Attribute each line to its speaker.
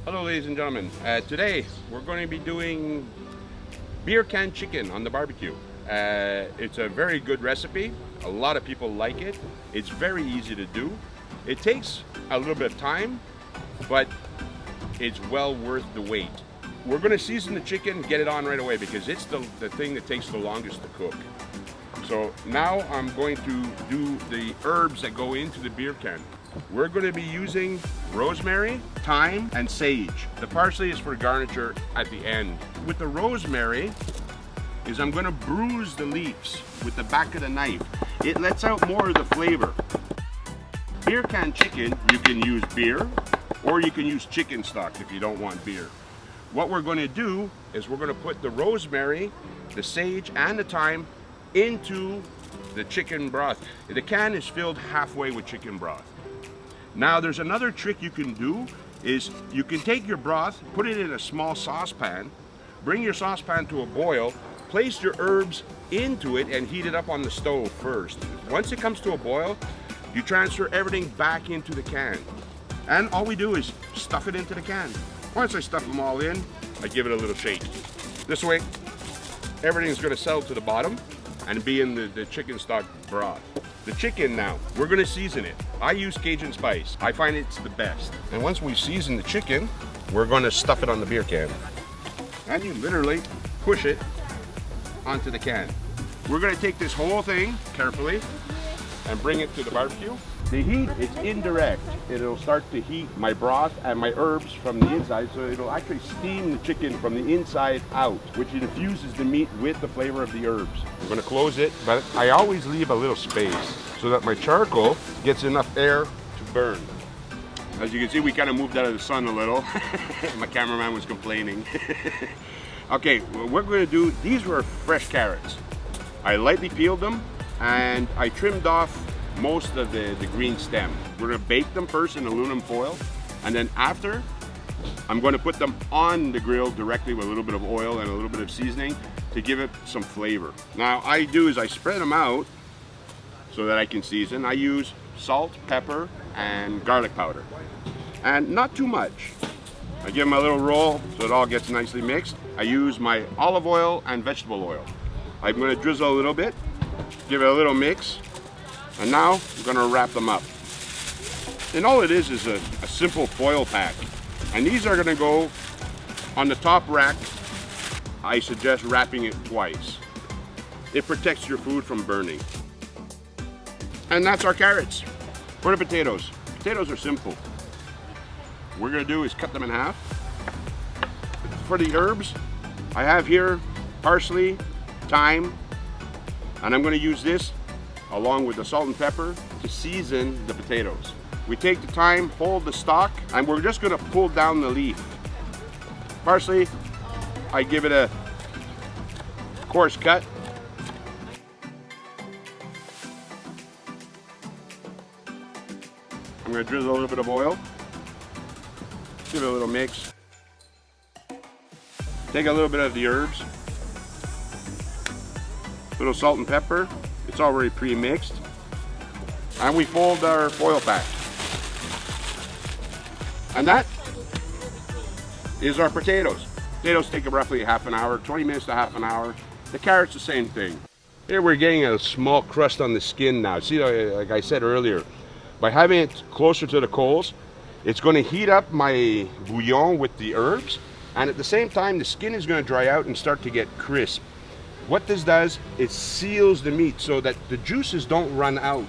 Speaker 1: Hello ladies and gentlemen, today we're going to be doing beer can chicken on the barbecue. It's a very good recipe, a lot of people like it, it's very easy to do. It takes a little bit of time, but it's well worth the wait. We're going to season the chicken, get it on right away because it's the thing that takes the longest to cook. So now I'm going to do the herbs that go into the beer can. We're going to be using rosemary, thyme, and sage. The parsley is for garniture at the end. With the rosemary, I'm going to bruise the leaves with the back of the knife. It lets out more of the flavor. Beer can chicken, you can use beer, or you can use chicken stock if you don't want beer. What we're going to do is we're going to put the rosemary, the sage, and the thyme into the chicken broth. The can is filled halfway with chicken broth. Now there's another trick you can do is you can take your broth, put it in a small saucepan, bring your saucepan to a boil, place your herbs into it and heat it up on the stove first. Once it comes to a boil, you transfer everything back into the can. And all we do is stuff it into the can. Once I stuff them all in, I give it a little shake. This way, everything's gonna settle to the bottom and be in the chicken stock broth. The chicken now, we're gonna season it. I use Cajun spice. I find it's the best. And once we season the chicken, we're gonna stuff it on the beer can. And you literally push it onto the can. We're gonna take this whole thing carefully and bring it to the barbecue. The heat is indirect. It'll start to heat my broth and my herbs from the inside, so it'll actually steam the chicken from the inside out, which infuses the meat with the flavor of the herbs. I'm gonna close it, but I always leave a little space so that my charcoal gets enough air to burn. As you can see, we kind of moved out of the sun a little. My cameraman was complaining. Okay, what we're gonna do, these were fresh carrots. I lightly peeled them and I trimmed off most of the green stem. We're gonna bake them first in aluminum foil, and then after, I'm gonna put them on the grill directly with a little bit of oil and a little bit of seasoning to give it some flavor. Now, I spread them out so that I can season. I use salt, pepper, and garlic powder. And not too much. I give them a little roll so it all gets nicely mixed. I use my olive oil and vegetable oil. I'm gonna drizzle a little bit, give it a little mix, and now we're gonna wrap them up. And all it is a simple foil pack. And these are gonna go on the top rack. I suggest wrapping it twice. It protects your food from burning. And that's our carrots. For the potatoes. Potatoes are simple. What we're gonna do is cut them in half. For the herbs, I have here parsley, thyme, and I'm gonna use this along with the salt and pepper to season the potatoes. We take the thyme, hold the stalk, and we're just gonna pull down the leaf. Parsley, I give it a coarse cut. I'm gonna drizzle a little bit of oil, give it a little mix. Take a little bit of the herbs, a little salt and pepper. It's already pre-mixed. And we fold our foil pack. And that is our potatoes. Potatoes take roughly half an hour, 20 minutes to half an hour. The carrots, the same thing. Here we're getting a small crust on the skin now. See, like I said earlier, by having it closer to the coals, it's going to heat up my bouillon with the herbs. And at the same time, the skin is going to dry out and start to get crisp. What this does, it seals the meat so that the juices don't run out